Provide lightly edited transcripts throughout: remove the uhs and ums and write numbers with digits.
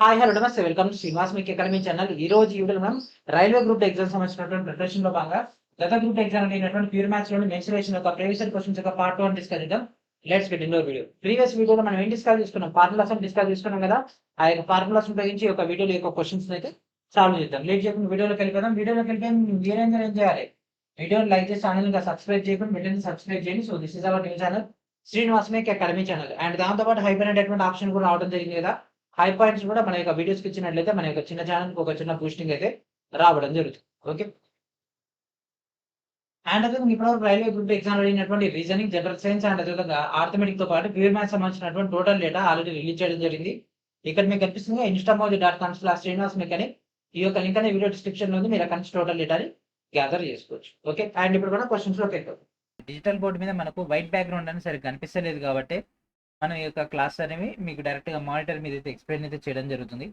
Hi hello నమస్తే welcome to Srinivas మీకు academy channel. ఈ రోజు ఈ వీడియోలో మనం రైల్వే గ్రూప్ ఎగ్జామ్ సంబంధించినటువంటి ప్రిపరేషన్ లో భాగంగా గత గ్రూప్ ఎగ్జామ్ అయినటువంటి ప్యూర్ మ్యాథ్స్ లోని మెన్సురేషన్ యొక్క ప్రీవియస్ క్వశ్చన్స్ యొక్క పార్ట్ 1 డిస్కస్ చేద్దాం. Let's get in the video. Previous వీడియోలో మనం ఏం డిస్కస్ చేసుకున్నాం? ఫార్ములాస్ డిస్కస్ చేసుకున్నాం కదా. ఆ యొక్క ఫార్ములాస్ ఉపయోగించి ఒక వీడియోలో యొక్క క్వశ్చన్స్ అయితే సాల్వ్ చేద్దాం. లేట్ చేయకుండా వీడియోలోకి వెళ్ళిపోదాం. వీడియోలోకి వెళ్ళిపోయి మీరేం చేయాలి? వీడియోని లైక్ చేసి ఛానల్ గా సబ్స్క్రైబ్ చేయకుండా వెంటనే సబ్స్క్రైబ్ చేయండి. So this is our new channel Srinivas మీకు అకాడమీ ఛానల్. అండ్ దాంతో పాటు హైపర్ అనేటువంటి ఆప్షన్ కూడా రావడం జరిగింది కదా. హై పాయింట్స్ కూడా మన యొక్క వీడియోస్కి ఇచ్చినట్లయితే మన యొక్క చిన్న ఛానల్కి ఒక చిన్న బూస్టింగ్ అయితే రావడం జరుగుతుంది. ఓకే. అండ్ అదే ఇప్పుడు రైల్వే గ్రూప్ ఎగ్జామ్ అయినటువంటి రీజనింగ్, జనరల్ సైన్స్ అండ్ అదేవిధంగా ఆర్థమెటిక్ తో పాటు ప్యూర్ మ్యాథ్స్ సంబంధించినటువంటి టోటల్ డేటా ఆల్రెడీ రిలీజ్ చేయడం జరిగింది. ఇక్కడ మీకు కనిపిస్తుంది instamoji.com/శ్రీనివాస్ మెకానిక్. ఈ యొక్క లింక్ అనే వీడియో డిస్క్రిప్షన్ లో ఉంది. మీరు అక్కడ నుంచి టోటల్ డేటాని గ్యాదర్ చేసుకోవచ్చు. ఓకే. అండ్ ఇప్పుడు కూడా క్వశ్చన్స్ లోకి వెళ్తాం. డిజిటల్ బోర్డు మీద మనకు వైట్ బ్యాక్గ్రౌండ్ అని సరిగ్గా కనిపిస్తలేదు కాబట్టి మనం ఈ యొక్క క్లాస్ అనేవి మీకు డైరెక్ట్గా మానిటర్ మీద అయితే ఎక్స్ప్లెయిన్ అయితే చేయడం జరుగుతుంది.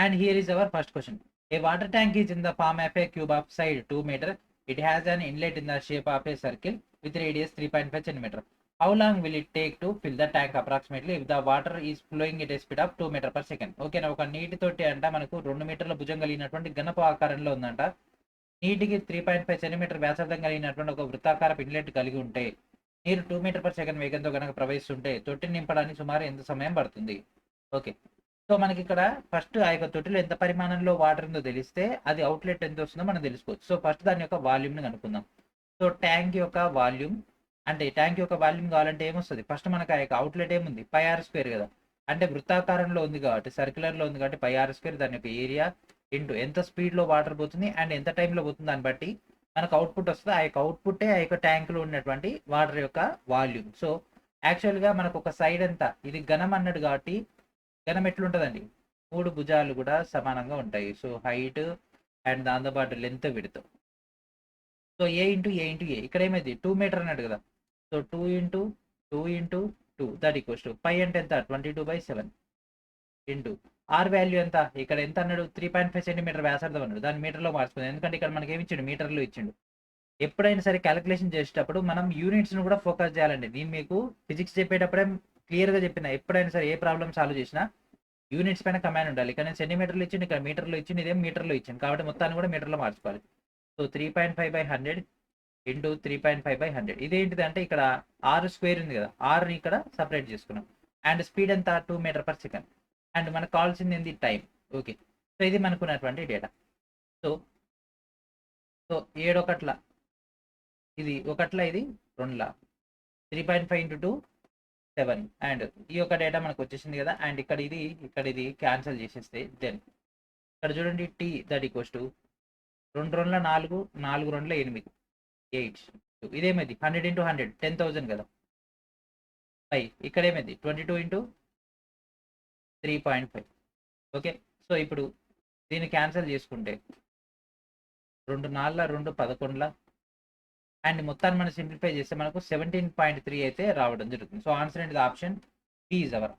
And here is our first question. A water tank is in the form of a cube of side 2 meter. It has an inlet in the shape of a circle with radius 3.5 centimeter. How long will it take to fill the tank approximately if the water is flowing at a speed of 2 meter per second? Okay, ఒక నీటి తోటి అంట మనకు 2 మీటర్ల భుజం కలిగినటువంటి ఘనపు ఆకారంలో ఉందంట. నీటికి 3.5 సెంటీమీటర్ వ్యాసార్థం కలిగినటువంటి ఒక వృత్తాకారపు ఇన్లెట్ కలిగి ఉంటే నీరు 2 మీటర్ పర్ సెకండ్ వేగంతో కనుక ప్రవహిస్తుంటే తొట్టిని నింపడానికి సుమారు ఎంత సమయం పడుతుంది? ఓకే. సో మనకి ఇక్కడ ఫస్ట్ ఆ యొక్క తొట్టిలో ఎంత పరిమాణంలో వాటర్ ఉందో తెలిస్తే అది అవుట్లెట్ ఎంత వస్తుందో మనం తెలుసుకోవచ్చు. సో ఫస్ట్ దాని యొక్క వాల్యూమ్ని కనుక్కుందాం. సో ట్యాంక్ యొక్క వాల్యూమ్ కావాలంటే ఏమొస్తుంది? ఫస్ట్ మనకు ఆ యొక్క అవుట్లెట్ ఏముంది? πr² కదా. అంటే వృత్తాకారంలో ఉంది కాబట్టి, సర్క్యులర్లో ఉంది కాబట్టి πr², దాని యొక్క ఏరియా ఇంటూ ఎంత స్పీడ్లో వాటర్ పోతుంది అండ్ ఎంత టైంలో పోతుంది దాన్ని బట్టి మనకు అవుట్పుట్ వస్తుంది. ఆ యొక్క అవుట్పుట్టే ఆ యొక్క ట్యాంక్లో ఉన్నటువంటి వాటర్ యొక్క వాల్యూమ్. సో యాక్చువల్గా మనకు ఒక సైడ్ అంతా ఇది ఘనం అన్నట్టు కాబట్టి ఘనం ఎట్లుంటుందండి? 3 భుజాలు కూడా సమానంగా ఉంటాయి. సో హైట్ అండ్ దాంతోపాటు length width. So a into ఇక్కడ ఏమైంది? 2 మీటర్ అన్నట్టు కదా. So 2 into 2 that equals to pi అంటే ఎంత? 22/7 ఇంటూ ఆర్ వాల్యూ ఎంత? ఇక్కడ ఎంత అన్నాడు? 3.5 సెంటీమీటర్ వ్యాసార్థం అన్నాడు. దాన్ని మీటర్లో మార్చుకుంది. ఎందుకంటే ఇక్కడ మనకి ఏమి ఇచ్చిండు? మీటర్లో ఇచ్చిండు. ఎప్పుడైనా సరే క్యాలిక్యులేషన్ చేసేటప్పుడు మనం యూనిట్స్ను కూడా ఫోకస్ చేయాలండి. నేను మీకు ఫిజిక్స్ చెప్పేటప్పుడే క్లియర్గా చెప్పిన, ఎప్పుడైనా సరే ఏ ప్రాబ్లమ్ సాల్వ్ చేసినా యూనిట్స్ పైన కమాండ్ ఉండాలి. ఇక్కడ నేను సెంటీమీటర్లో ఇచ్చింది, ఇక్కడ మీటర్లో ఇచ్చింది, ఇదేం మీటర్లో ఇచ్చింది కాబట్టి మొత్తాన్ని కూడా మీటర్లో మార్చుకోవాలి. So 3.5/100 into 3.5/100. ఇదేంటిది అంటే ఇక్కడ r² ఉంది కదా, rని ఇక్కడ సపరేట్ చేసుకున్నాం. అండ్ స్పీడ్ ఎంత? 2 మీటర్ పర్ సెకండ్. అండ్ మనకు కావాల్సింది ఏంది? టైం. ఓకే. సో ఇది మనకున్నటువంటి డేటా. సో 7 ఒకట్ల ఇది 2ల 3.5 ఇంటూ 2 7. అండ్ ఈ యొక్క డేటా మనకు వచ్చేసింది కదా. అండ్ ఇక్కడ ఇది క్యాన్సిల్ చేసేస్తే దెన్ ఇక్కడ చూడండి టీ దట్ ఈక్వల్స్ టు 2 2 4 4 2 8 8. ఇదేమైంది? 100 ఇంటూ 100 10,000 కదా. పై ఇక్కడ ఏమైంది? 22 ఇంటూ 3.5. ఓకే. సో ఇప్పుడు దీన్ని క్యాన్సిల్ చేసుకుంటే 2 4 2 11 అండ్ మొత్తాన్ని మనం సింప్లిఫై చేస్తే మనకు 17.3 అయితే రావడం జరుగుతుంది. సో ఆన్సర్ ఏంటి? Option B is our.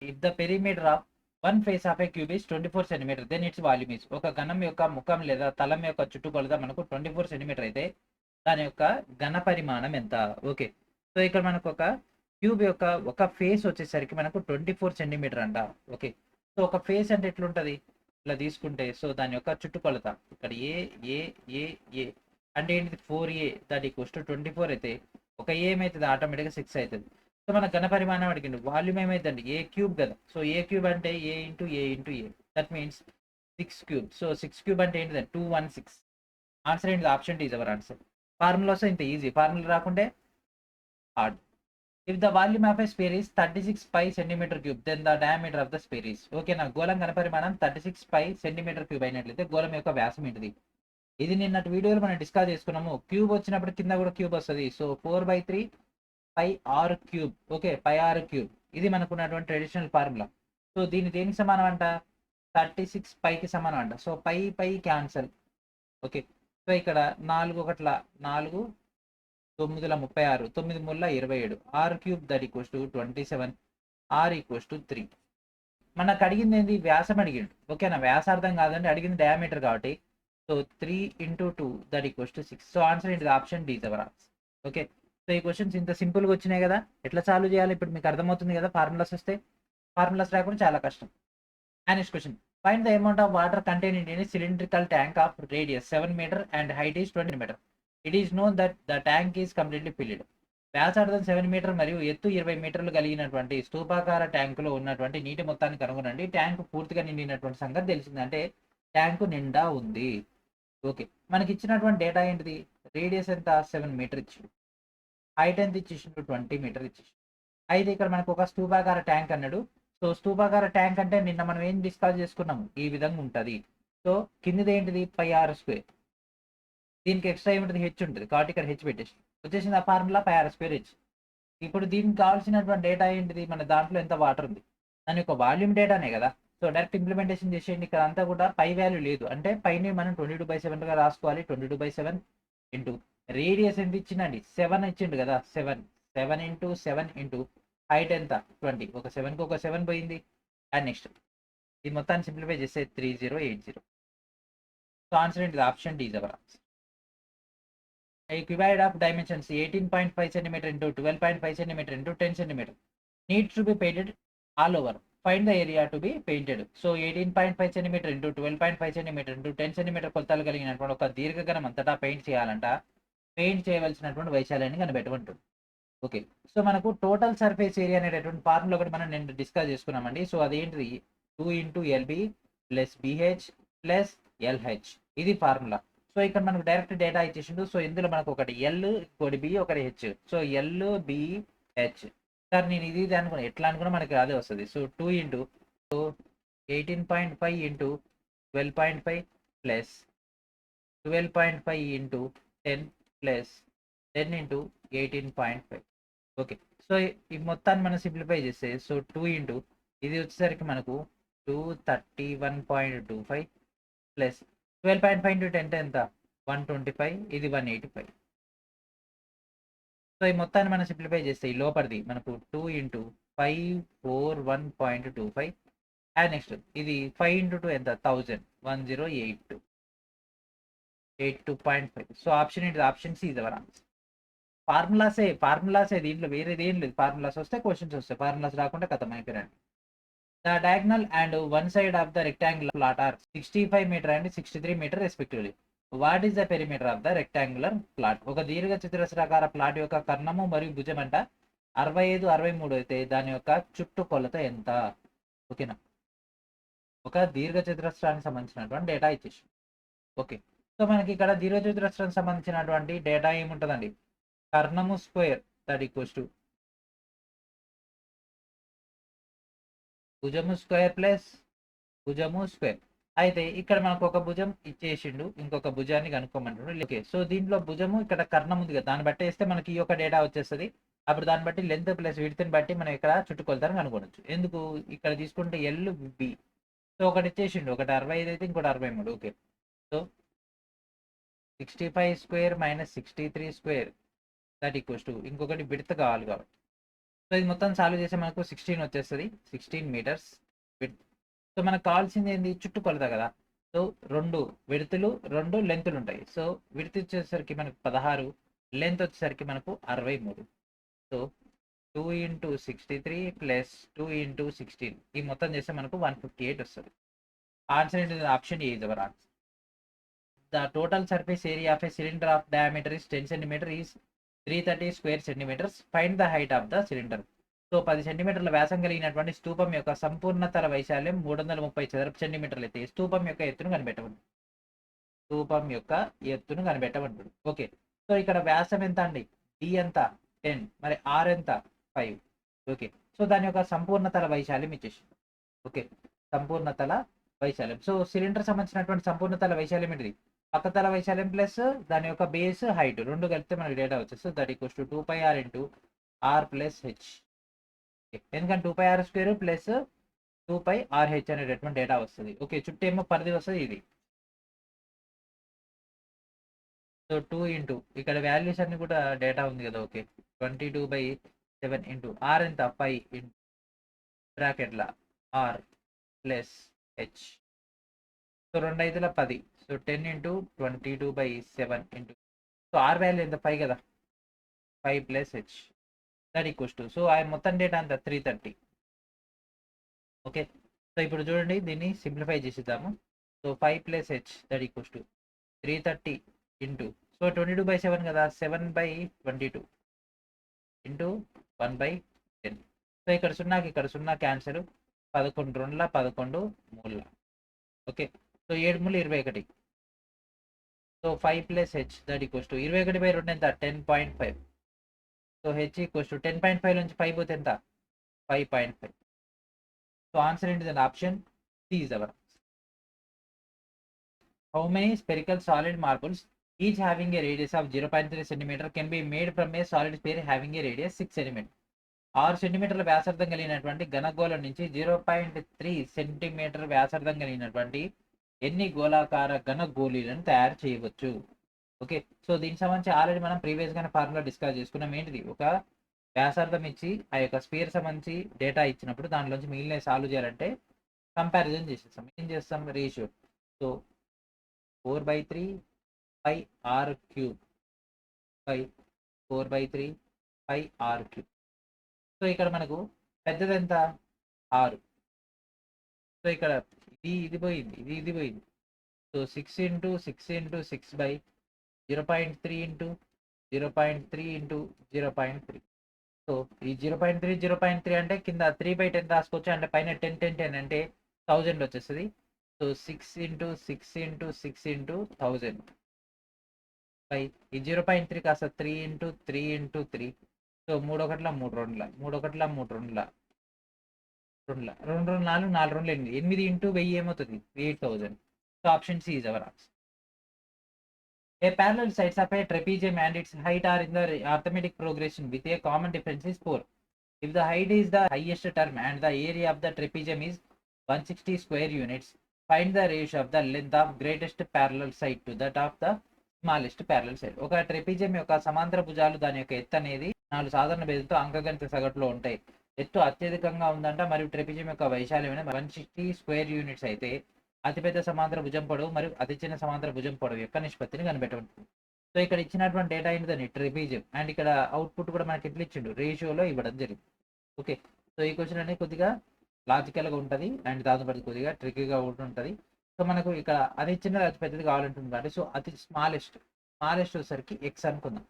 If the perimeter of one face of a cube is 24 centimeter then its volume is. ఒక ఘనం యొక్క ముఖం లేదా తలం యొక్క చుట్టుకొలత మనకు 24 సెంటీమీటర్ అయితే దాని యొక్క ఘన పరిమాణం ఎంత? ఓకే. సో ఇక్కడ మనకు ఒక క్యూబ్ యొక్క ఒక ఫేస్ వచ్చేసరికి మనకు 24 సెంటీమీటర్ అంట. ఓకే. సో ఒక ఫేస్ అంటే ఎట్లుంటుంది? ఇట్లా తీసుకుంటే సో దాని యొక్క చుట్టుకొలత ఇక్కడ ఏ అంటే ఏంటిది? 4a దట్ ఈక్వల్స్ టు 24 అయితే ఒక ఏ ఏమవుతుంది? ఆటోమేటిక్గా 6 అవుతుంది. సో మన ఘన పరిమాణం అడిగింది. వాల్యూమ్ ఏమైతుందండి? a³ కదా. సో a³ అంటే a into a that means 6³ so 6³ అంటే ఏంటిదండి? 216. ఆన్సర్ ఏంటిది? Option D is our answer. Formula వస్తే ఇంత ఈజీ, ఫార్ములా రాకుంటే hard. If the volume of a sphere is 36 π cm³ then the diameter of the sphere is. Okay, నా గోళం ఘన పరిమాణం 36 π cm³ అయినట్లయితే గోళం యొక్క వ్యాసం ఏంటిది? ఇది నిన్నటి వీడియోలో మనం డిస్కస్ చేసుకున్నాము. క్యూబ్ వచ్చినప్పుడు కింద కూడా క్యూబ్ వస్తుంది. So 4/3 πr³. ఓకే, πr³ ఇది మనకున్నటువంటి ట్రెడిషనల్ ఫార్ములా. సో దీన్ని దేనికి సమానం అంట? 36 πకి సమానం అంట. సో పై క్యాన్సల్. ఓకే. సో ఇక్కడ 4 ఒకట్ల 4 9 36 9 27 r³ that equals to 27 r equals to 3. మనకు అడిగింది ఏంది? వ్యాసం అడిగిండు. ఓకేనా, వ్యాసార్థం కాదండి, అడిగింది డయామీటర్ కాబట్టి so 3 into 2 that equals to 6. So answer ఏంటిది? Option D is our answer. Okay. So ఈ క్వశ్చన్స్ ఇంత సింపుల్గా వచ్చినాయి కదా. ఎట్లా సాల్వ్ చేయాలి ఇప్పుడు మీకు అర్థమవుతుంది కదా ఫార్ములాస్ వస్తే. ఫార్ములాస్ రాకుండా చాలా కష్టం. Next question, find the amount of water contained in cylindrical tank of radius 7 meter and height is 20 meter. It is known that the tank is completely filled. వ్యాసార్థం 7 మీటర్ మరియు ఎత్తు 20 మీటర్లు కలిగినటువంటి స్తూపాకార ట్యాంకులో ఉన్నటువంటి నీటి మొత్తాన్ని కనుగొనండి. ట్యాంకు పూర్తిగా నిండినటువంటి సంగతి తెలిసింది. అంటే ట్యాంకు నిండా ఉంది. ఓకే, మనకి ఇచ్చినటువంటి డేటా ఏంటిది? రేడియస్ ఎంత? 7 మీటర్ ఇచ్చిండు. హైట్ ఎంత ఇచ్చేసిండు? 20 మీటర్ ఇచ్చేసిండు. అయితే ఇక్కడ మనకు ఒక స్తూపాకార ట్యాంక్ అన్నాడు. సో స్తూపాకార ట్యాంక్ అంటే నిన్న మనం ఏం డిస్కస్ చేసుకున్నాము, ఈ విధంగా ఉంటుంది. సో కిందిది ఏంటిది? Pi r square. దీనికి ఎక్స్ట్రా ఏముంటుంది? హెచ్ ఉంటుంది, కాబట్టి ఇక్కడ హెచ్ పెట్టేసి వచ్చేసింది ఆ formula pi r square H. ఇప్పుడు దీనికి కావాల్సినటువంటి డేటా ఏంటిది? మన దాంట్లో ఎంత వాటర్ ఉంది, దాని యొక్క వాల్యూమ్ డేటానే కదా. సో డైరెక్ట్ ఇంప్లిమెంటేషన్ చేసేయండి. ఇక్కడ అంతా కూడా పై వాల్యూ లేదు, అంటే పైన మనం 22/7 రాసుకోవాలి. 22/7 ఇంటూ రేడియస్ ఎంత ఇచ్చిందండి? 7 ఇచ్చిండు కదా. 7 ఇంటూ 7 ఇంటూ హైట్ ఎంత? 20. ఒక 7కి ఒక 7 పోయింది. అండ్ నెక్స్ట్ ఈ మొత్తాన్ని సింప్లిఫై చేస్తే 3080. సో ఆన్సర్ ఏంటిది? Option D is our answer. A cuboid of dimensions 18.5 cm into 12.5 cm into 10 cm needs to be painted all over. Find the area to be painted. So 18.5 cm into 12.5 cm into 10 cm కొలతలు కలిగినటువంటి ఒక దీర్ఘగణం అంతటా paint చేయాలంట. Paint చేయవలసినటువంటి వైశాల్యాన్ని కనిపెట్టమంటుంది. Okay, so మనకు total surface area అనేటటువంటి ఫార్ములా ఒకటి మనం నేను డిస్కస్ చేసుకున్నామండి. సో అదేంటిది? 2 into LB plus BH plus LH, ఇది ఫార్ములా. సో ఇక్కడ మనకు డైరెక్ట్ డేటా ఇచ్చేసిండు. సో ఇందులో మనకు ఒకటి ఎల్, ఒకటి బి, ఒకటి H. So L B H. Sir నేను ఇది అనుకున్నా, ఎట్లా అనుకున్నా మనకి అదే వస్తుంది. సో 2 ఇంటూ 18.5 ఇంటూ 12.5 ప్లస్ 12.5 ఇంటూ 10 ప్లస్ 10 ఇంటూ 18.5. ఓకే, సో ఈ మొత్తాన్ని మనం సింప్లిఫై చేస్తే సో 2 ఇంటూ ఇది వచ్చేసరికి మనకు 231.25 ప్లస్ 12.5 ఇంటూ 10 ఎంత? 125. ఇది 185. సో ఈ మొత్తాన్ని మనం సింప్లిఫై చేస్తే ఈ లోపలిది మనకు 2 ఇంటూ 541.25. అండ్ నెక్స్ట్ ఇది 5 ఇంటూ 2 ఎంత? 1000. 1082. 82.5. సో ఆప్షన్ ఏంటి? Option C is our answer. ఫార్ములాసే దీంట్లో వేరేది ఏం లేదు. ఫార్ములాస్ వస్తే క్వశ్చన్స్ వస్తాయి, ఫార్ములాస్ రాకుండా కథం అయిపోయినండి. The diagonal and one side of the rectangular plot are 65 meter and 63 meter respectively. What is the perimeter of the rectangular plot? ఒక దీర్ఘ చతురస్రాకార ప్లాట్ యొక్క కర్ణము మరియు భుజం అంట 65, 63 అయితే దాని యొక్క చుట్టుకొలత ఎంత? ఓకేనా, ఒక దీర్ఘ చతురస్రానికి సంబంధించినటువంటి డేటా ఇచ్చేసి. ఓకే, సో మనకి ఇక్కడ దీర్ఘ చతురస్రానికి సంబంధించినటువంటి డేటా ఏముంటుందండి? కర్ణము స్క్వేర్ దట్ ఈక్వల్స్ టు భుజము స్క్వేర్ ప్లస్ భుజము స్క్వేర్. అయితే ఇక్కడ మనకు ఒక భుజం ఇచ్చేసిండు, ఇంకొక భుజాన్ని కనుక్కోమంటాడు. ఓకే, సో దీంట్లో భుజము ఇక్కడ కర్ణం ఉంది కదా, దాన్ని బట్టి వేస్తే మనకి ఈ యొక్క డేటా వచ్చేస్తుంది. అప్పుడు దాన్ని బట్టి లెంత్ ప్లస్ విడ్త్ని బట్టి మనం ఇక్కడ చుట్టుకొలతని కనుక్కోవచ్చు. ఎందుకు ఇక్కడ తీసుకుంటే ఎల్ బి. సో ఒకటి ఇచ్చేసిండు, ఒకటి 65 అయితే ఇంకోటి 63. Okay, so 65 square minus 63 square that equals to ఇంకొకటి విడ్త్ కావాలి కాబట్టి. సో ఇది మొత్తం సాల్వ్ చేస్తే మనకు 16 వచ్చేస్తుంది. 16 మీటర్స్ విడ్త్. సో మనకు కావాల్సింది ఏంది? చుట్టుకొలత కదా. సో 2 విడతలు 2 లెంతులు ఉంటాయి. సో విడత్ వచ్చేసరికి మనకు 16, లెంత్ వచ్చేసరికి మనకు 63. సో 2 ఇంటూ 63 ప్లస్ 2 ఇంటూ 16 ఈ మొత్తం చేస్తే మనకు 158 వస్తుంది. ఆన్సర్ ఏంటి? Option A is our answer. The total surface area of a cylinder of diameter is 10 centimeter is 330 square centimeters. Find the height of the cylinder. So 10 సెంటీమీటర్ల వ్యాసం కలిగినటువంటి స్తూపం యొక్క సంపూర్ణతర వైశాల్యం 330 చదరపు సెంటీమీటర్లు అయితే స్తూపం యొక్క ఎత్తును కనిపెట్టమంటుంది. స్తూపం యొక్క ఎత్తును కనిపెట్టమంటుంది. ఓకే, సో ఇక్కడ వ్యాసం ఎంత అండి? డి ఎంత? 10. మరి ఆర్ ఎంత? 5. ఓకే, సో దాని యొక్క సంపూర్ణతల వైశాల్యం ఇచ్చేసి. ఓకే, సంపూర్ణతల వైశాల్యం. సో సిలిండర్ సంబంధించినటువంటి సంపూర్ణతల వైశాల్యం ఏంటిది? పక్కతల వైశాల్యం ప్లస్ దాని యొక్క బేస్ హైట్ రెండు కలిపితే మనకి డేటా వచ్చేస్తుంది. That equals to 2πr into r plus H. ఎందుకంటే 2πr స్క్వేర్ ప్లస్ 2πrh అనేటటువంటి డేటా వస్తుంది. ఓకే, చుట్టూ ఏమో పరిధి వస్తుంది ఇది. సో 2 ఇంటూ ఇక్కడ వాల్యూస్ అన్ని కూడా డేటా ఉంది కదా. ఓకే, 22/7 ఇంటూ ఆర్ ఎంత? 5 ఇంటూ బ్రాకెట్ల ఆర్ ప్లస్ హెచ్. సో 2 5ల 10. సో 10 into 22/7 into so r value ఎంత? 5 కదా. 5 plus h that equals to so ఆ మొత్తం డేటా అంతా 330. ఓకే. సో ఇప్పుడు చూడండి దీన్ని సింప్లిఫై చేసేద్దాము. So 5 plus h that equals to 330 into so 22/7 కదా, 7/22 ఇంటూ 1/10. సో ఇక్కడ సున్నాకి ఇక్కడ సున్నా cancel, 11 2 11 3. Okay. So 7 3 21. So 5 plus h that equals to 21/2 ఎంత 10.5. సో హెచ్ ఈక్వల్స్ టు 10.5 నుంచి 5 పోతే ఎంత 5.5. సో ఆన్సర్ ఏంటిదండి, option C is our. How many spherical solid marbles, each having a radius of 0.3 cm, can be made from a solid sphere having a radius 6 cm? 6 సెంటీమీటర్ల వ్యాసార్థం కలిగినటువంటి ఘనగోళం నుంచి 0.3 centimetre వ్యాసార్థం కలిగినటువంటి ఎన్ని గోళాకార ఘన గోళీలను తయారు చేయవచ్చు? ఓకే. సో దీనికి సంబంధించి ఆల్రెడీ మనం ప్రీవియస్ గానే ఫార్ములా డిస్కస్ చేసుకున్నాం. ఏంటిది, ఒక వ్యాసార్థం ఇచ్చి ఆ యొక్క స్పియర్ సంబంధించి డేటా ఇచ్చినప్పుడు దాంట్లోంచి మిగిలిన సాల్వ్ చేయాలంటే కంపారిజన్ చేసేస్తాం. ఏం చేస్తాం, ratio. So 4/3 pi r cube by 4/3 pi r cube. So ఇక్కడ మనకు పెద్దది ఎంత 6. సో ఇక్కడ ఇది పోయింది, ఇది పోయింది. So 6 into 6 into 6 by 0.3 into 0.3 into 0.3. So ఈ 0.3 0.3 అంటే కింద 3/10 రాసుకోవచ్చు, అంటే పైన 10 10 10 అంటే 1000 వచ్చేస్తుంది. So 6 into 6 into 6 into 1000 by ఈ 0.3 కాస్త 3 into 3 into 3. సో 3 1 3 2 3 1 3 2 2 2 4 4 2 8 into 1000 ఏమవుతుంది 8000. So option C is our answer. A parallel sides of a trapezium and its height are in the arithmetic progression with a common difference is 4. If the height is the highest term and the area of the trapezium is 160 square units, find the ratio of the length of greatest parallel side to that of the smallest parallel side. ఒక trapezium యొక్క సమాంతర భుజాలు దాని యొక్క ఎత్తు అనేది 4 సాధారణ బేధంతో అంకగణిత సగటులో ఉంటాయి. ఎత్తు అత్యధికంగా ఉందంట మరియు ట్రెపిజియం యొక్క వైశాల్యం 160 స్క్వేర్ యూనిట్స్ అయితే అతిపెద్ద సమాంతర భుజం పొడవు మరియు అతి చిన్న సమాంతర భుజం పొడవు యొక్క నిష్పత్తిని కనిపెట్టవచ్చు. సో ఇక్కడ ఇచ్చినటువంటి డేటా ఏంటిదని ట్రెపిజియం, అండ్ ఇక్కడ అవుట్పుట్ కూడా మనకి ఎట్లా ఇచ్చిండు, రేషియోలో ఇవ్వడం జరిగింది. ఓకే. సో ఈ క్వశ్చన్ అనేది కొద్దిగా లాజికల్గా ఉంటుంది అండ్ దాంతోపాటు కొద్దిగా ట్రిక్కీగా ఉంటుంది. సో మనకు ఇక్కడ అతి చిన్నది అతి పెద్దది కావాలంటుంది కాబట్టి సో అతి స్మాలెస్ట్ వచ్చేసరికి ఎక్స్ అనుకుందాం.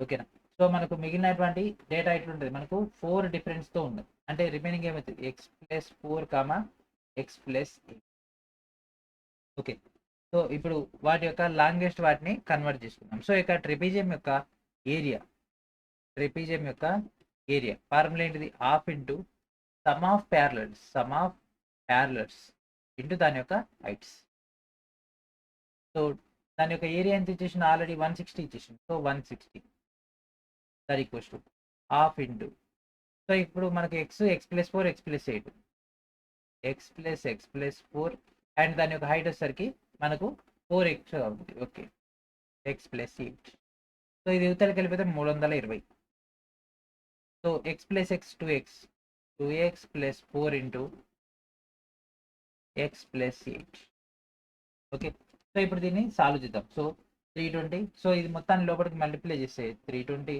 ఓకేనా. సో మనకు మిగిలినటువంటి డేటా ఎట్లుంటుంది, మనకు 4 డిఫరెన్స్తో ఉంది, అంటే రిమైనింగ్ ఏమవుతుంది x+4 x+8. ఓకే. సో ఇప్పుడు వాటి యొక్క లాంగెస్ట్ వాటిని కన్వర్ట్ చేసుకుందాం. సో ఇక్కడ ట్రెపిజియం యొక్క ఏరియా ఫార్ములా ఏంటిది, half into some of parallels into దాని యొక్క హైట్స్. సో దాని యొక్క ఏరియా ఎంత ఇచ్చేసింది, ఆల్రెడీ 160 ఇచ్చేసింది. So 160 that equals to half into, so ఇప్పుడు మనకు x+4 x+8 x+4 అండ్ దాని యొక్క హైట్ వచ్చేసరికి మనకు 4x అవుతుంది. Okay, x+8. సో ఇది యువతలకి వెళ్ళిపోతే 320. So x+x 2x + 4 into x+8. Okay. So ఇప్పుడు దీన్ని సాల్వ్ చేద్దాం. సో 320, సో ఇది మొత్తాన్ని లోపలికి మల్టిప్లై చేస్తే 320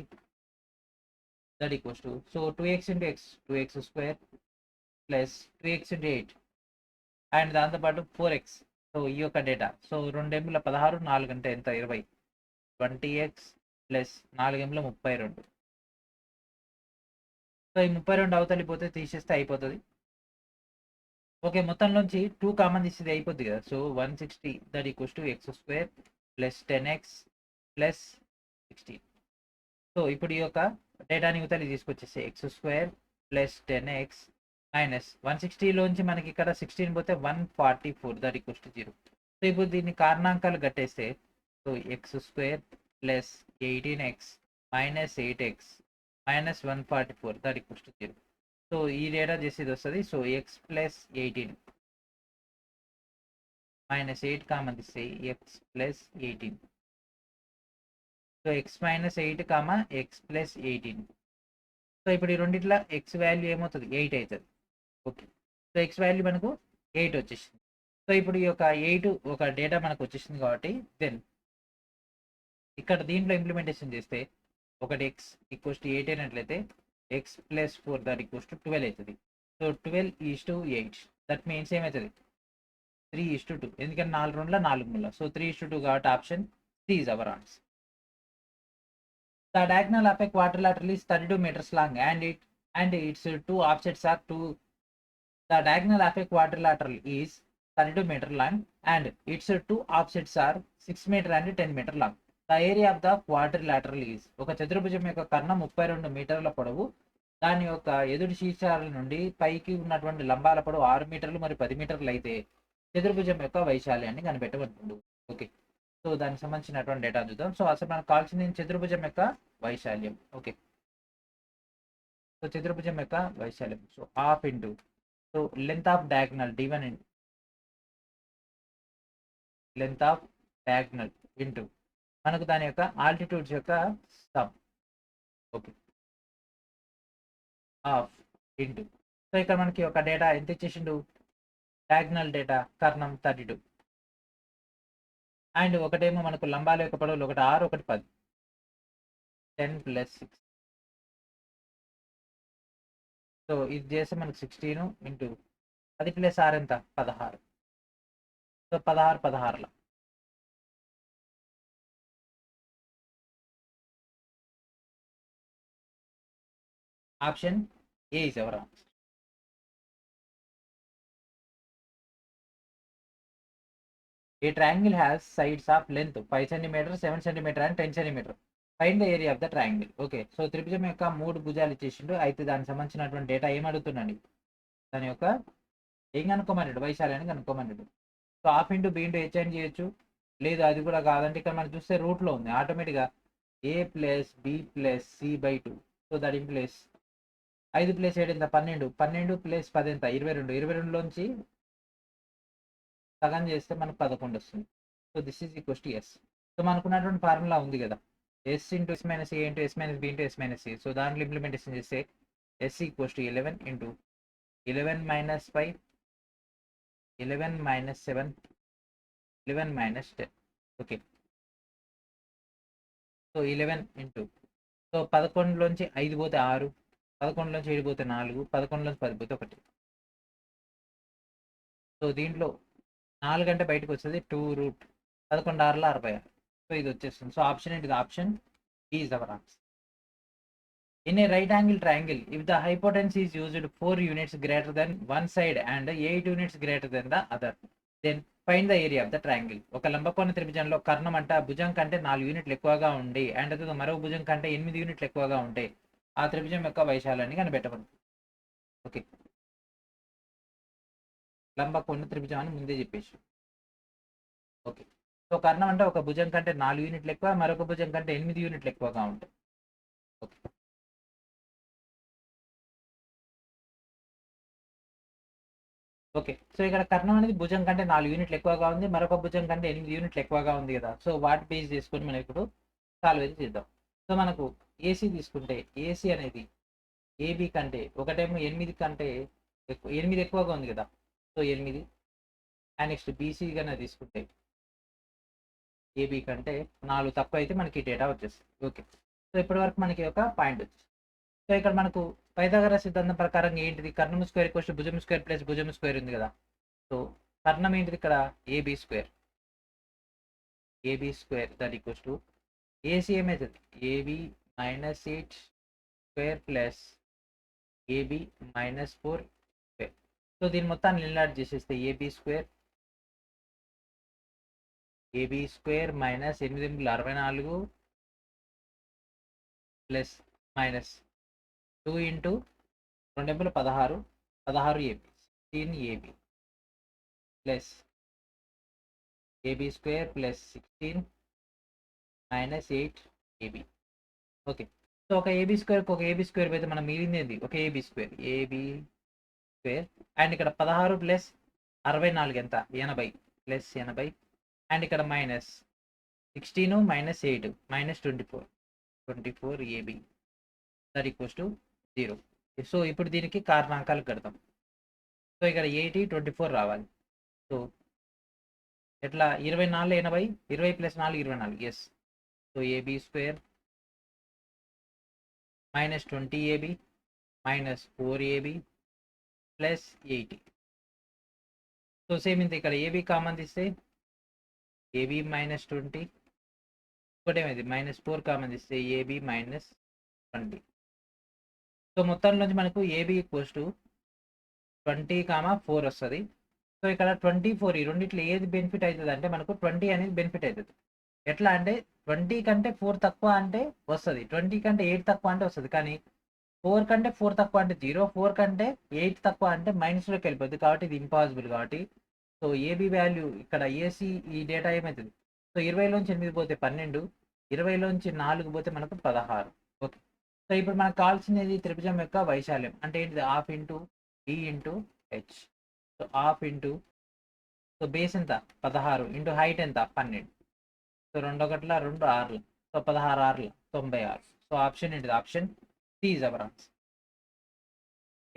that equals to so 2x into x 2x² plus 2x into 8 and దాంతోపాటు 4x. సో ఈ యొక్క డేటా, సో 2 ఎంల 16 4 అంటే ఎంత 20 20x ప్లస్ 4 ఎంల 32. సో ఈ 32 అవతలిపోతే తీసేస్తే అయిపోతుంది. ఓకే, మొత్తంలోంచి 2 కామన్ తీసేది అయిపోద్ది కదా. So 160 that equals to x² plus 10x plus 16. So ఇప్పుడు ఈ యొక్క డేటాని యువతలి తీసుకొచ్చేసి x² ప్లస్ 10x మైనస్ 160లోంచి మనకి ఇక్కడ 16 పోతే 144 దట్ ఈక్వల్స్ టు 0. సో ఇప్పుడు దీన్ని కారణాంకాలు కట్టేస్తే so x² plus 18x minus 8x minus 144 that equals to 0. So ఈ డేటా చేసేది వస్తుంది. సో x+18 మైనస్ 8 కామన్ తీస్తే x+18. So x-8 x+18. So ఇప్పుడు ఈ రెండిట్ల x వాల్యూ ఏమవుతుంది 8 అవుతుంది. ఓకే. సో x వాల్యూ మనకు 8 వచ్చేసింది. సో ఇప్పుడు ఈ యొక్క 8 ఒక డేటా మనకు వచ్చేసింది కాబట్టి దెన్ ఇక్కడ దీంట్లో ఇంప్లిమెంటేషన్ చేస్తే ఒకటి x ఈక్వల్స్ టు 8 అయినట్లయితే x+4 దట్ ఈక్వల్స్ టు 12 అవుతుంది. సో 12:8. దట్ మీన్స్ ఏమవుతుంది 3:2. ఎందుకంటే 4 2 4 3. సో 3:2 కాబట్టి option C is our answer. The diagonal of a quadrilateral is 32 meters long and its two offsets are two. The diagonal of a quadrilateral is 32 meter long and its two offsets are 6 meter and 10 meter long. The area of the quadrilateral is ఒక చతుర్భుజం యొక్క కర్ణం 32 మీటర్ల పొడవు, దాని యొక్క ఎదుటి శీర్షాల నుండి పైకి ఉన్నటువంటి లంబాల పొడవు 6 మీటర్లు మరియు 10 మీటర్లు అయితే చతుర్భుజం యొక్క వైశాల్యాన్ని కనిపెట్టబడుతుంది. ఓకే, సో దానికి సంబంధించినటువంటి డేటా చూద్దాం. సో అసలు మనకు కావాల్సింది చతుర్భుజం యొక్క వైశాల్యం. ఓకే, సో చతుర్భుజం యొక్క వైశాల్యం. So half into so length of diagonal d1 length of diagonal into మనకు దాని యొక్క ఆల్టిట్యూడ్స్ యొక్క some. Okay, half into so ఇక్కడ మనకి ఒక డేటా ఎంత ఇచ్చేసిండు, డయాగ్నల్ డేటా కర్ణం 32 అండ్ ఒకటేమో మనకు లంబాల యొక్క పొడవులు ఒకటి 6 ఒకటి 10, 10 + 6. సో ఇది చేస్తే మనకు 16 ఇంటూ 10 + 6 ఎంత 16. సో 16 16ల option A is our answer. A triangle has sides of length 5 cm, 7 cm and 10 cm. Find the area of the triangle. Okay, so త్రిభుజం యొక్క 3 భుజాలు ఇచ్చేసిండు. అయితే దానికి సంబంధించినటువంటి డేటా ఏం అడుగుతున్నాండి, దాని యొక్క ఏం కనుక్కోమన్నాడు, వైశాల్యాన్ని కనుక్కోమన్నాడు. So half into B into H అని చేయొచ్చు, లేదు అది కూడా కాదంటే ఇక్కడ మనం చూస్తే రూట్లో ఉంది ఆటోమేటిక్గా a + b + c/2. So that implies 5 + 7 ఎంత 12, 12 + 10 ఎంత 22, 22లోంచి సగం చేస్తే మనకు 11 వస్తుంది. So this is equals to S. So మనకున్నటువంటి ఫార్ములా ఉంది కదా, S into S minus A into S minus B into S minus C. So దాంట్లో ఇంప్లిమెంటేషన్ చేస్తే S equals to 11 into 11 - 5, 11 - 7, 11 - 10. Okay, so 11 into so 11లోంచి 5 పోతే 6, 11లోంచి 7 పోతే 4, 11లోంచి 10 పోతే 1. So దీంట్లో 4 అంటే బయటకు వస్తుంది 2√, 11 6 66. సో ఇది వచ్చేస్తుంది. సో ఆప్షన్ ఏంటిది, ఆప్షన్ ఈ is our answer. In a right angle triangle, if the hypotenuse is used 4 units greater than one side and 8 units greater than the other, then find the area of the triangle. ఒక లంబకోణ త్రిభుజంలో కర్ణం అంట భుజం కంటే 4 యూనిట్లు ఎక్కువగా ఉండి and అదే మరో భుజం కంటే 8 యూనిట్లు ఎక్కువగా ఉంటే ఆ త్రిభుజం యొక్క వైశాల్యాన్ని కనిపెట్టబడుతుంది. ఓకే, లంబకోణ త్రిభుజం అని ముందే చెప్పేసి. ఓకే, సో కర్ణం అంటే ఒక భుజం కంటే 4 యూనిట్లు ఎక్కువ, మరొక భుజం కంటే 8 యూనిట్లు ఎక్కువగా ఉంటాయి. ఓకే, ఓకే, సో ఇక్కడ కర్ణం అనేది భుజం కంటే 4 యూనిట్లు ఎక్కువగా ఉంది, మరొక భుజం కంటే 8 యూనిట్లు ఎక్కువగా ఉంది కదా. సో వాటి బేస్ చేసుకొని మనం ఇప్పుడు సాల్వ్ అయితే చేద్దాం. సో మనకు ఏసీ తీసుకుంటే ఏసీ అనేది ఏబి కంటే ఒకటేమో 8 కంటే 8 ఎక్కువగా ఉంది కదా. సో 8 అండ్ నెక్స్ట్ బీసీ కన్నా తీసుకుంటే ఏబి కంటే 4 తక్కువ అయితే మనకి డేటా వచ్చేస్తుంది. ఓకే, సో ఇప్పటి వరకు మనకి ఒక పాయింట్ వచ్చింది. సో ఇక్కడ మనకు పైథాగరస్ సిద్ధాంతం ప్రకారం ఏంటిది, కర్ణం స్క్వేర్ ఈక్వల్స్ టు భుజం స్క్వేర్ ప్లస్ భుజం స్క్వేర్ ఉంది కదా. సో కర్ణం ఏంటిది ఇక్కడ AB square, AB square that equals to AC ఏమవుతుంది AB - 8 square plus AB - 4 square. So దీని మొత్తాన్ని నిల్లాడ్ చేసేస్తే AB square -8 × 64 plus minus 2 into 2 × 16, 16 AB 16 AB plus AB square plus 16 - 8 AB. Okay, so ఒక ఏబి స్క్వేర్కి ఒక ఏబి స్క్వేర్ అయితే మనం మిగిలింది ఏంది, ఒక ఏబి స్క్వేర్ అండ్ ఇక్కడ 16 ప్లస్ 64 ఎంత 80 ప్లస్ 80 అండ్ ఇక్కడ -16 - 8 -24 AB that equals to 0. So ఇప్పుడు దీనికి కారణాంకాలు కడతాం. సో ఇక్కడ 80 24 రావాలి. సో ఎట్లా 24 80, 20 + 4 24. Yes, so AB square -20 AB -4 AB plus 80. So same ఇంత ఇక్కడ ఏబీ కామన్ తీస్తే ఏబీ మైనస్ 20, ఇంకోటేమైంది -4 కామన్ తీస్తే ఏబీ మైనస్ 20. సో మొత్తంలోంచి మనకు ఏబీ ఈక్వల్స్ టు 20,4 వస్తుంది. సో ఇక్కడ 24 ఈ రెండిట్లో ఏది బెనిఫిట్ అవుతుంది అంటే మనకు 20 అనేది బెనిఫిట్ అవుతుంది. ఎట్లా అంటే 20 కంటే 4 తక్కువ అంటే వస్తుంది, 20 కంటే 8 తక్కువ అంటే వస్తుంది. కానీ 4 కంటే 4 తక్కువ అంటే 0, 4 కంటే 8 తక్కువ అంటే మైనస్లోకి వెళ్ళిపోద్ది. కాబట్టి ఇది ఇంపాసిబుల్. కాబట్టి సో ఏబీ వాల్యూ ఇక్కడ ఏసీ ఈ డేటా ఏమవుతుంది, సో 20లోంచి 8 పోతే 12, 20లోంచి 4 పోతే మనకు 16. ఓకే. సో ఇప్పుడు మనకు కావాల్సినది త్రిభుజం యొక్క వైశాల్యం అంటే ఏంటిది, half into D into H. So half into, so base ఎంత 16 ఇంటూ హైట్ ఎంత 12. So 2 1 2 6, so 16 6 96. సో ఆప్షన్ ఏంటిది, option C is our answer.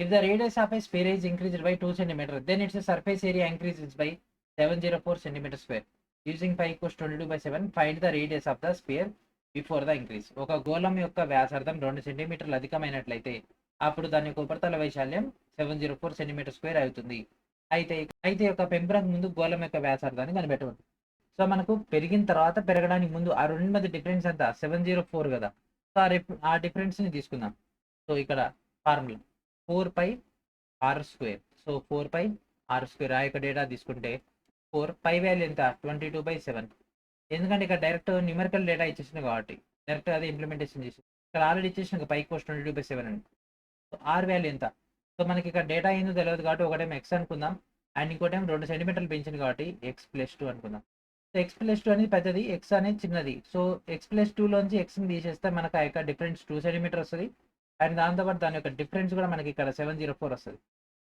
If the radius of a sphere is increased by 2 cm, then its surface area increases by 704 cm square. Using pi equals 22/7, find the radius of the sphere before the increase. ఒక గోళం యొక్క వ్యాసార్థం 2 సెంటీమీటర్లు అధికమైనట్లయితే అప్పుడు దాని యొక్క ఉపరితల వైశాల్యం 704 సెంటీమీటర్ స్క్వేర్ అవుతుంది. అయితే ఒక పెంపునకు ముందు గోళం యొక్క వ్యాసార్థాన్ని కనిపెట్టవచ్చు. సో మనకు పెరిగిన తర్వాత పెరగడానికి ముందు ఆ రెండు మధ్య డిఫరెన్స్ ఎంత 704 కదా. సో ఆ డిఫరెన్స్ని తీసుకుందాం. సో ఇక్కడ ఫార్ములా 4πr². So 4πr². ఆ యొక్క డేటా తీసుకుంటే 4 పై వాల్యూ ఎంత 22/7. ఎందుకంటే ఇక్కడ డైరెక్ట్ న్యూమరికల్ డేటా ఇచ్చేసింది కాబట్టి డైరెక్ట్ అదే ఇంప్లిమెంటేషన్ చేసింది. ఇక్కడ ఆల్రెడీ ఇచ్చేసిన పై కోస్ట్ 22/7 అండి. సో ఆర్ వాల్యూ ఎంత, సో మనకి ఇక్కడ డేటా ఏందో తెలియదు కాబట్టి ఒకటేమో ఎక్స్ అనుకుందాం అండ్ ఇంకోటేమో 2 సెంటీమీటర్లు పెంచింది కాబట్టి x+2 అనుకుందాం. సో x+2 అనేది పెద్దది, ఎక్స్ అనేది చిన్నది. సో x+2లోంచి ఎక్స్ని తీసేస్తే మనకు ఆ యొక్క డిఫరెన్స్ 2 సెంటీమీటర్ వస్తుంది అండ్ దాంతోపాటు దాని యొక్క డిఫరెన్స్ కూడా మనకి ఇక్కడ 704 వస్తుంది.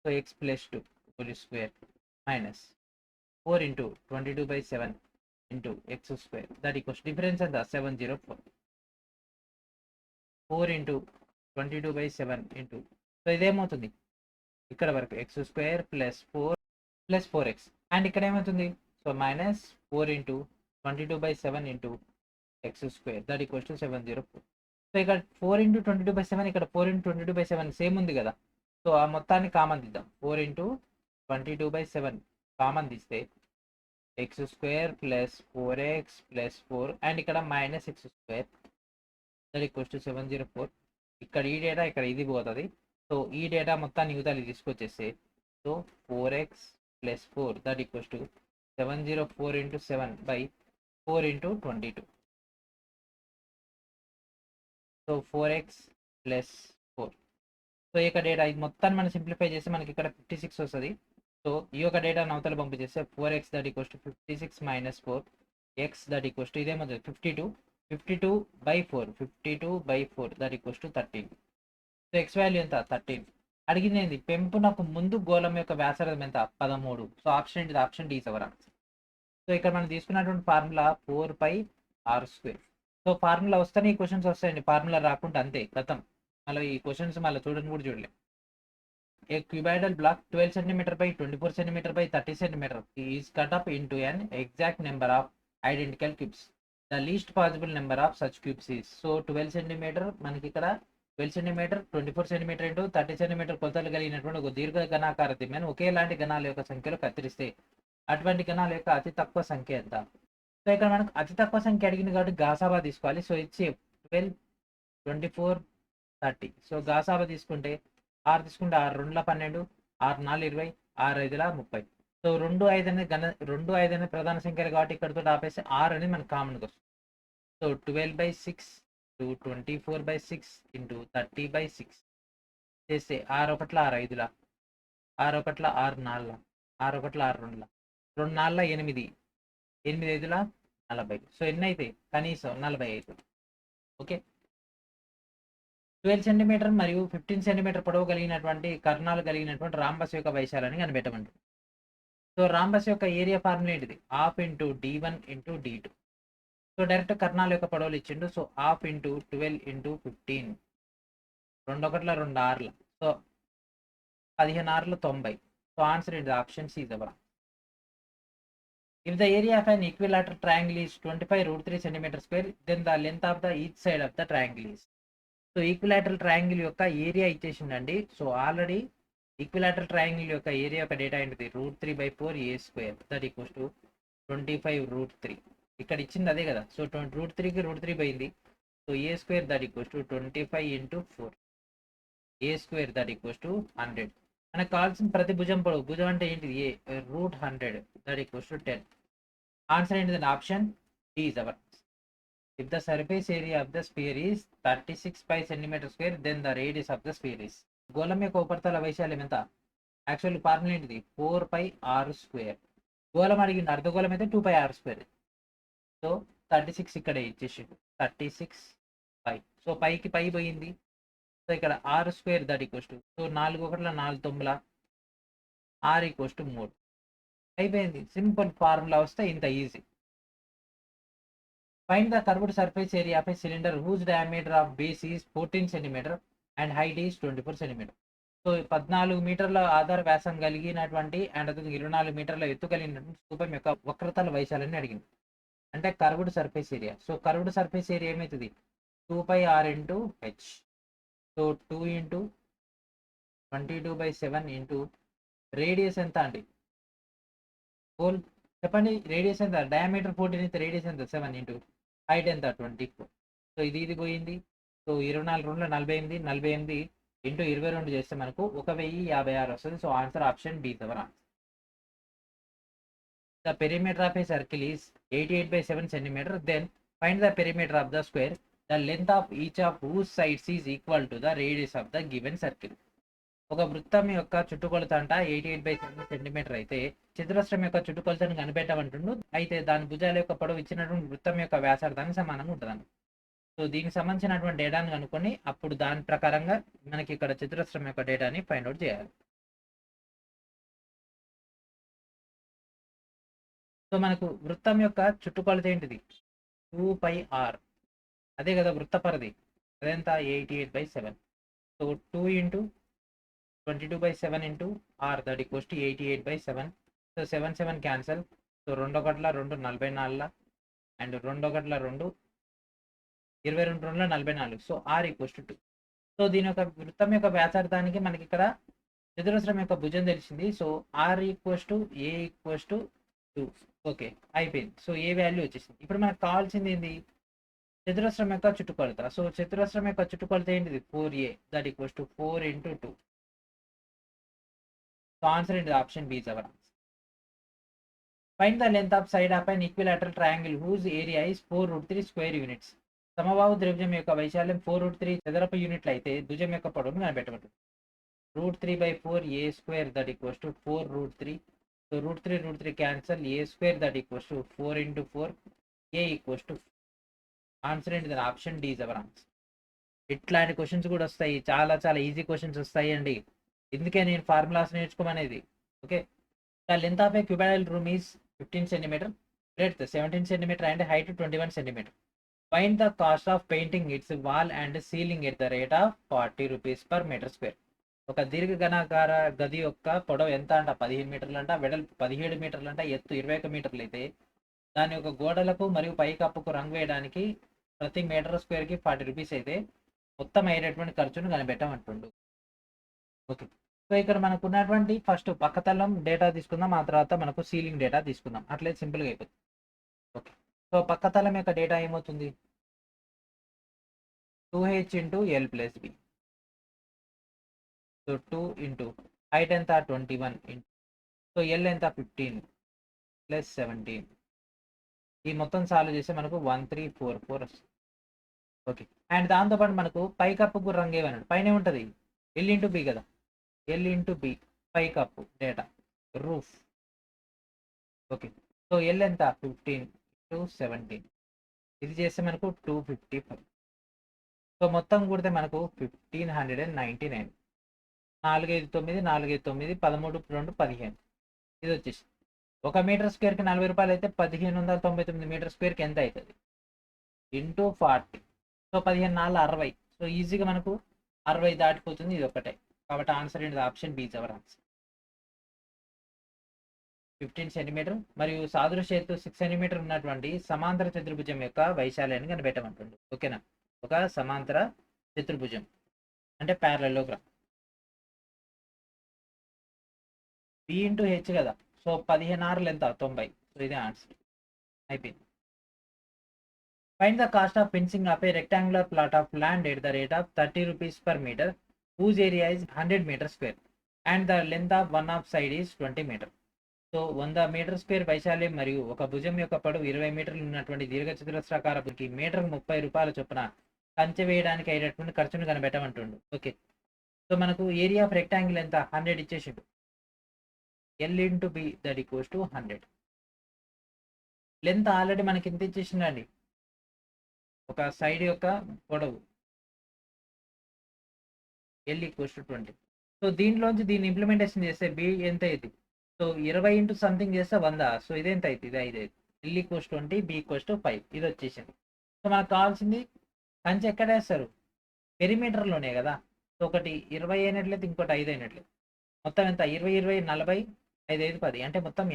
So x+2 whole square minus 4 into 22/7 into x² that equals difference ఎంత 704. 4 ఇంటూ 22/7 ఇంటూ, సో ఇదేమవుతుంది ఇక్కడ వరకు x² plus 4 plus 4x and ఇక్కడ ఏమవుతుంది, so minus 4 into 22/7 into x² that equals to 704. So ఇక్కడ 4 ఇంటూ 22/7, ఇక్కడ 4 ఇంటూ 22/7 సేమ్ ఉంది కదా. So ఆ మొత్తాన్ని కామన్ తీద్దాం. 4 ఇంటూ 22/7 కామన్ తీస్తే x² plus 4x plus 4 and ఇక్కడ minus x² that equals to 704. ఇక్కడ ఈ డేటా ఇక్కడ ఇది పోతుంది. సో ఈ డేటా మొత్తాన్ని యూతాలు తీసుకొచ్చేస్తే so 4x plus 4 that equals to 704 into 7/4 into 22. So 4x plus 4. So ఈ యొక్క డేటా ఇది మొత్తాన్ని మనం సింప్లిఫై చేస్తే మనకి ఇక్కడ 56 వస్తుంది. సో ఈ యొక్క డేటా నవతలు పంపించేస్తే 4x that equals to 56 minus 4 x that equals to ఇదేమవుతుంది 52/4 52/4 that equals to 13. So X value ఎంత 13. అడిగింది ఏంది, పెంపునకు ముందు గోళం యొక్క వ్యాసార్థం ఎంత 13. సో ఆప్షన్ ఏంటిది, option D is our answer. So ఇక్కడ మనం తీసుకున్నటువంటి ఫార్ములా 4πr². సో ఫార్ములా వస్తేనే ఈ క్వశ్చన్స్ వస్తాయండి, ఫార్ములా రాకుండా అంతే కథం. మళ్ళీ ఈ క్వశ్చన్స్ మళ్ళీ చూడని కూడా చూడలేం. ఏ cuboidal black 12 cm by 24 cm by 30 cm is cut up into an exact number of identical cubes. The least possible number of such cubes is, so 12 cm మనకి ఇక్కడ 12 cm 24 cm ఇంటూ 30 cm కొలతలు కలిగినటువంటి ఒక దీర్ఘ ఘనాకార దిమ్మెను ఒకేలాంటి గణాల యొక్క సంఖ్యలో కత్తిరిస్తే అటువంటి గణాల యొక్క అతి తక్కువ సంఖ్య ఎంత. సో ఇక్కడ మనకు అతి తక్కువ సంఖ్య అడిగింది కాబట్టి గాసాబా తీసుకోవాలి. సో ఇచ్చి 12 24 30. సో గాసాబా తీసుకుంటే 6 తీసుకుంటే 6 2 12, 6 4 20, 6 5 30. సో 2 5 అనేది ప్రధాన సంఖ్యలు కాబట్టి ఇక్కడతో ఆపేసి 6 అనేది మనకు కామన్గా వస్తుంది. సో 12/6 టు 24/6 ఇంటూ 30/6 చేస్తే 6 1 6 5, 6 1 6 4, 6 1 6 2, 2 4 8, 8 5 40. సో ఎన్ని అయితే కనీసం 45. ఓకే. 12 cm మరియు 15 cm పొడవు కలిగినటువంటి కర్ణాలు కలిగినటువంటి రాంబస్ యొక్క వైశాల్యాన్ని కనిపెట్టమంటుంది. సో రాంబస్ యొక్క ఏరియా ఫార్ములా ఏంటిది, half into d1 into d2. So direct కర్ణాల యొక్క పొడవులు ఇచ్చిండు. So half into 12 into 15, 2 1 2 6. So 15 6 90. So answer ఏంటిది, option C is our. If the area of an equilateral triangle is 25√3 cm square, then the length of the each side of the triangle is. So equilateral triangle యొక్క area ఇచ్చేసిండండి. So already equilateral triangle యొక్క area యొక్క data ఏంటిది √3/4 a² that equals to 25 √3. ఇక్కడ ఇచ్చింది అదే కదా. So √3కి √3 పోయింది. So a² that equals to 25 × 4 a² that equals to 100. మనకు కావాల్సిన ప్రతి భుజం పొడవు, భుజం అంటే ఏంటిది √100 దట్ ఈక్వల్స్ టు 10. ఆన్సర్ ఏంటిది option D is our. If the surface area of the sphere is 36 by centimeter square, then the radius of the sphere is. గోళం యొక్క ఉపరితల వైశాల్యం ఎంత? యాక్చువల్లీ ఫార్ములా ఏంటిది 4πr². గోళం అడిగింది, అర్ధగోళం అయితే 2πr². సో 36 ఇక్కడ ఇచ్చేసి 36 π. సో పైకి పై పోయింది. సో ఇక్కడ r² that equals to, so 4 1 4 9 r equals to 3 అయిపోయింది. సింపుల్ ఫార్ములా వస్తే ఇంత easy. Find the curved surface area of a cylinder whose diameter of base is 14 cm and height is 24 cm. So 14 మీటర్ల ఆధార వ్యాసం కలిగినటువంటి and 24 మీటర్ల ఎత్తు కలిగినటువంటి స్థూపం యొక్క వక్రతల వైశాల్యాన్ని అడిగింది. అంటే curved surface area. So curved surface area ఏమవుతుంది 2πr × h. సో 2 × 22/7 రేడియస్ ఎంత అండి? హోల్ చెప్పండి, రేడియస్ ఎంత? డయామీటర్ 14 అయితే రేడియస్ ఎంత? 7 హైట్ ఎంత? 24. సో ఇది పోయింది. సో 24 2 48, 48 × 22 చేస్తే మనకు 1056 వస్తుంది. So answer option D our answer. The perimeter of a circle is 88/7 cm. Then find the perimeter of the square. The length of each of whose sides is equal to the radius of the given circle. ఒక వృత్తం యొక్క చుట్టుకొలత అంట 88/7 cm అయితే చతురస్రం యొక్క చుట్టుకొలతను కనిపెట్టమంటుండు. అయితే దాని భుజాల యొక్క పొడవు ఇచ్చినటువంటి వృత్తం యొక్క వ్యాసార్థానికి సమానంగా ఉంటుందండి. సో దీనికి సంబంధించినటువంటి డేటాను కనుక్కొని అప్పుడు దాని ప్రకారంగా మనకి ఇక్కడ చతురస్రం యొక్క డేటాని ఫైండ్ అవుట్ చేయాలి. సో మనకు వృత్తం యొక్క చుట్టుకొలత ఏంటిది 2πr. అదే కదా వృత్త పరిధి, అదంతా 88/7. So 2 × 22/7 r that equals to 88/7. So 7 7 cancel. So 2 1 2 44 and 2 1 2 22 2 44. So r equals to 2. So దీని యొక్క వృత్తం యొక్క వ్యాసార్థానికి మనకి ఇక్కడ చతురస్రం యొక్క భుజం తెలిసింది. So r equals to a equals to 2. Okay అయిపోయింది. సో ఏ వాల్యూ వచ్చేసింది. ఇప్పుడు మనకు కావాల్సింది ఏంది? చతురస్రం యొక్క చుట్టుకొలత. సో చతురస్రం యొక్క చుట్టుకొలత ఏంటిది 4a that equals to 4 × 2. So answer ఏంటిది option B is our answer. Find the length of side of an equilateral triangle whose area is 4√3 square units. సమబాహు ద్రవ్యం యొక్క వైశాల్యం 4√3 చదరపు యూనిట్లు అయితే భుజం యొక్క పొడవును కనిపెట్టబడుతుంది. √3/4 a² that equals to 4√3. So √3 cancel, a² that equals to 4 × 4 a equals to. Answer ఏంటిది option D is our answer. ఇట్లాంటి క్వశ్చన్స్ కూడా వస్తాయి, చాలా చాలా ఈజీ క్వశ్చన్స్ వస్తాయి అండి. ఇందుకే నేను ఫార్ములాస్ నేర్చుకోమనేది. Okay, the length of a cuboidal room is 15 cm, breadth 17 cm and height 21 cm. Find the cost of painting its wall and ceiling at the rate of 40 rupees/m². ఒక దీర్ఘఘనాకార గది యొక్క పొడవు ఎంత అంట 15 మీటర్లు అంట, వెడల్పు 17 మీటర్లు అంట, ఎత్తు 21 మీటర్లు అయితే దాని యొక్క గోడలకు మరియు పైకప్పుకు రంగు వేయడానికి ప్రతి మీటర్² కి 40 రూపీస్ అయితే మొత్తం అయ్యేటటువంటి ఖర్చును కనిపెట్టమంటుండు. ఓకే, సో ఇక్కడ మనకు ఉన్నటువంటి ఫస్ట్ పక్కతలం డేటా తీసుకుందాం, ఆ తర్వాత మనకు సీలింగ్ డేటా తీసుకుందాం. అట్లే సింపుల్గా అయిపోతుంది. ఓకే, సో పక్కతలం యొక్క డేటా ఏమవుతుంది 2h × l + b. So 2 × height ఎంత 21 సో l ఎంత 15 + 17. ఈ మొత్తం సాల్వ్ చేస్తే మనకు 1344 వస్తుంది. ఓకే, అండ్ దాంతోపాటు మనకు పైకప్పుకు రంగు ఏమన్నాడు, పైన ఉంటుంది l × b కదా, l × b పైకప్పు data roof. Okay, so l ఎంత 15 × 17. ఇది చేస్తే మనకు 255. సో మొత్తం కూడితే మనకు 1599. 4 5 9 4 5 9 13 2 15. ఇది వచ్చేసి 1 మీటర్² 40 రూపాయలు అయితే 1599 మీటర్² ఎంత అవుతుంది × 40. సో 15 4 60. సో ఈజీగా మనకు 60 దాటిపోతుంది. ఇది ఒకటే కాబట్టి ఆన్సర్ ఏంటి option B is our answer. 15 cm మరియు సాదృశ్య ఎత్తు 6 cm ఉన్నటువంటి సమాంతర చతుర్భుజం యొక్క వైశాల్యాన్ని కనిపెట్టమంటుంది. ఓకేనా, ఒక సమాంతర చతుర్భుజం అంటే ప్యారలలోగ్రామ్. బి ఇంటూ హెచ్ కదా, సో 16 ఎంత 90. సో ఇదే ఆన్సర్ అయిపోయింది. Find the cost of fencing of a rectangular plot of land at the rate of 30 rupees per meter, whose area is 100 meters square and the length of one of side is 20 meter. So 100 meter square వైశాల్యం మరియు ఒక భుజం యొక్క పొడవు 20 మీటర్లు ఉన్నటువంటి దీర్ఘచతురస్రాకారపుకి మీటర్కు 30 రూపాయల చొప్పున కంచె వేయడానికి అయినటువంటి ఖర్చును కనిపెట్టమంటుండు. ఓకే, సో మనకు ఏరియా ఆఫ్ రెక్టాంగిల్ ఎంత 100 ఇచ్చేసిండు. L into B that equals to 100. Length already మనకి ఎంత ఇచ్చేసిండండి, ఒక సైడ్ యొక్క పొడవు ఎల్ ఈక్వల్స్ టు 20. సో దీంట్లోంచి దీన్ని ఇంప్లిమెంటేషన్ చేస్తే బి ఎంత అయింది, సో 20 ఇంటూ సంథింగ్ చేస్తే 100. సో ఇదేంత అవుతుంది, ఇది 5 అవుతుంది. L equals 20, B equals to 5. ఇది వచ్చేసింది. సో మనకు కావాల్సింది కంచె ఎక్కడ వేస్తారు, పెరిమీటర్లోనే కదా. సో ఒకటి 20 అయినట్లయితే ఇంకోటి 5 అయినట్లేదు. మొత్తం ఎంత 20 20 40, 5 5 10 అంటే మొత్తం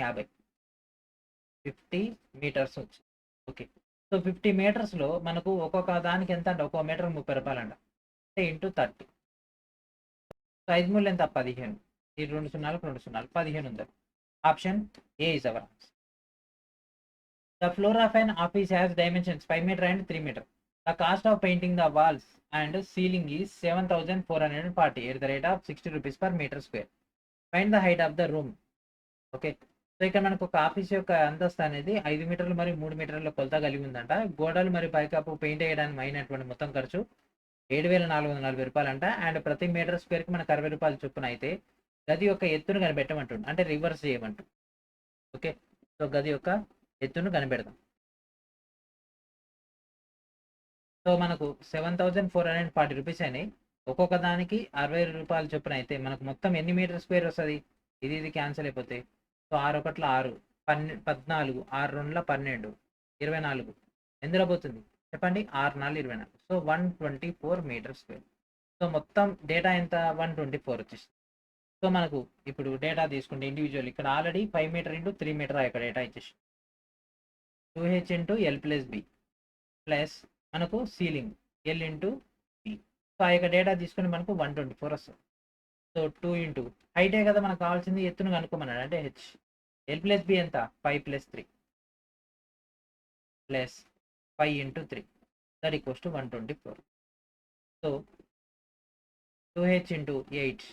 50 మీటర్స్ వచ్చింది. ఓకే, సో 50 మీటర్స్లో మనకు ఒక్కొక్క దానికి ఎంత అంటే ఒక్కొక్క మీటర్ 30 రూపాయలు అంట, అంటే ఇంటూ 30. సో 5 మూడు ఎంత 15. ఈ 2 సున్నాలకు 2 సున్నాలు 15 ఉంది. Option A is our answer. The floor of an office has dimensions 5 meter and 3 meter. The cost of painting the walls and ceiling is 7,440 at the rate of 60 rupees per meter square. Find the height of the room. Okay, so ఇక్కడ మనకు ఒక office యొక్క అంతస్తు అనేది 5 మీటర్లు మరియు 3 మీటర్ల కొలత కలిగి ఉందంట. గోడలు మరియు పైకప్పు పెయింట్ వేయడానికి అయినటువంటి మొత్తం ఖర్చు 7,440 రూపాయలు అంట. అండ్ ప్రతి మీటర్ స్క్వేర్కి మనకు 60 రూపాయలు చొప్పున అయితే గది యొక్క ఎత్తును కనిపెట్టమంటుంది, అంటే రివర్స్ చేయమంటుంది. ఓకే, సో గది యొక్క ఎత్తును కనిపెడదాం. సో మనకు 7,440 రూపీస్ అయినాయి. ఒక్కొక్క దానికి 60 రూపాయలు చొప్పున అయితే మనకు మొత్తం ఎన్ని మీటర్ స్క్వేర్ వస్తుంది, ఇది క్యాన్సిల్ అయిపోతాయి. సో 6 ఒకట్ల 6, 14, 6 రెండుల 12, 24 ఎందులో పోతుంది చెప్పండి, 6 4 24. So 124 meter square. సో మొత్తం డేటా ఎంత 124 వచ్చేసింది. సో మనకు ఇప్పుడు డేటా తీసుకుంటే ఇండివిజువల్ ఇక్కడ ఆల్రెడీ 5 మీటర్ ఇంటూ 3 మీటర్ ఇక్కడ డేటా ఇచ్చేసి 2h into L plus B plus మనకు ceiling L into B. So ఆ యొక్క డేటా తీసుకుని మనకు 124 వస్తుంది. సో 2 ఇంటూ హైటే కదా మనకు కావాల్సింది, ఎత్తును కనుక్కోమన్నాడు అంటే హెచ్. ఎల్ ప్లస్ బి ఎంత 5 + 3 plus 5 into 3 that equals to 124. So 2h into 8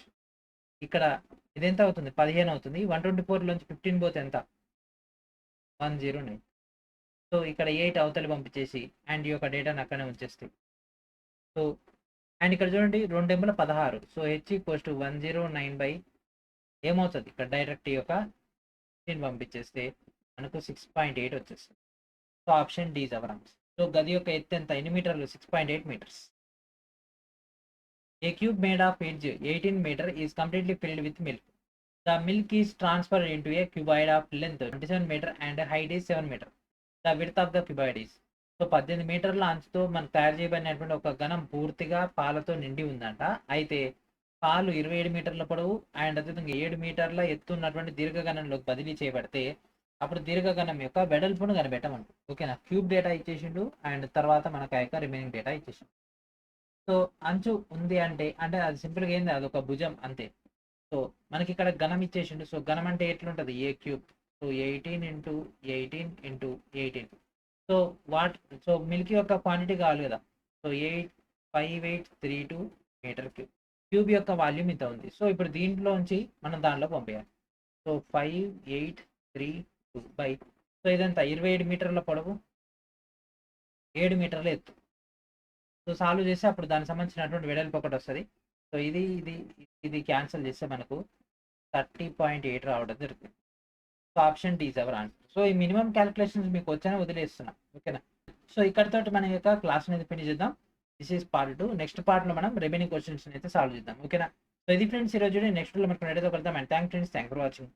ఇక్కడ ఇది ఎంత అవుతుంది 15 అవుతుంది. 124లోంచి 15 పోతే ఎంత 109. సో ఇక్కడ 8 అవతలి పంపించేసి అండ్ ఈ యొక్క డేటాను అక్కడనే ఉంచేస్తాయి. సో అండ్ ఇక్కడ చూడండి 2 ఎంబుల 16. So H equals to 109 by ఏమవుతుంది ఇక్కడ డైరెక్ట్ ఈ యొక్క పంపించేస్తే మనకు 6.8 వచ్చేస్తుంది. So option D is our answer. So గది యొక్క ఎత్తు ఎంత ఎన్ని మీటర్లు 6.8 meters. A cube made of edge 18 meter is completely filled with milk. The milk is transferred into a cuboid of length 27 meter and height is 7 meter. The width of the cuboid is. So 18 మీటర్ల అంచుతో మనకు తయారు చేయబడినటువంటి ఒక ఘనం పూర్తిగా పాలతో నిండి ఉందంట. అయితే పాలు 27 మీటర్ల పొడవు అండ్ అదేవిధంగా 7 మీటర్ల ఎత్తు ఉన్నటువంటి దీర్ఘగణంలోకి బదిలీ చేయబడితే అప్పుడు దీర్ఘగణం యొక్క వెడల్పును కనిపెట్టమంట. ఓకేనా, క్యూబ్ డేటా ఇచ్చేసిండు అండ్ తర్వాత మనకు ఆ యొక్క రిమైనింగ్ డేటా ఇచ్చేసిండు. సో అంచు ఉంది అంటే అది సింపుల్గా ఏంది, అది ఒక భుజం అంతే. సో మనకి ఇక్కడ ఘనం ఇచ్చేసిండు. సో ఘనం అంటే ఎట్లుంటుంది a cube. So 18 into 18 into 18. So milk యొక్క క్వాంటిటీ కావాలి కదా. సో 5832 మీటర్ క్యూబ్ యొక్క వాల్యూమ్ ఇంత ఉంది. సో ఇప్పుడు దీంట్లోంచి మనం దాంట్లో పంపేయాలి. సో 5832 బై సో ఇదంతా 27 మీటర్ల పొడవు 7 మీటర్ల ఎత్తు. సో సాల్వ్ చేస్తే అప్పుడు దానికి సంబంధించినటువంటి వెడల్పు ఒకటి వస్తుంది. సో ఇది క్యాన్సిల్ చేస్తే మనకు 30.8 రావడం జరుగుతుంది. So option D is our answer. So ఈ మినిమం క్యాలిక్యులేషన్స్ మీకు వచ్చానే వదిలేస్తున్నాం. ఓకేనా, సో ఇక్కడితో మన యొక్క క్లాస్ అనేది ఫినిష్ చేద్దాం. This is part 2. నెక్స్ట్ పార్ట్లో మనం రిమైనింగ్ క్వశ్చన్స్ అయితే సాల్వ్ చేద్దాం. ఓకేనా, సో ఇది ఫ్రెండ్స్ ఈరోజు నెక్స్ట్ లో మనకు కలుద్దాం. And thank friends, thank for watching.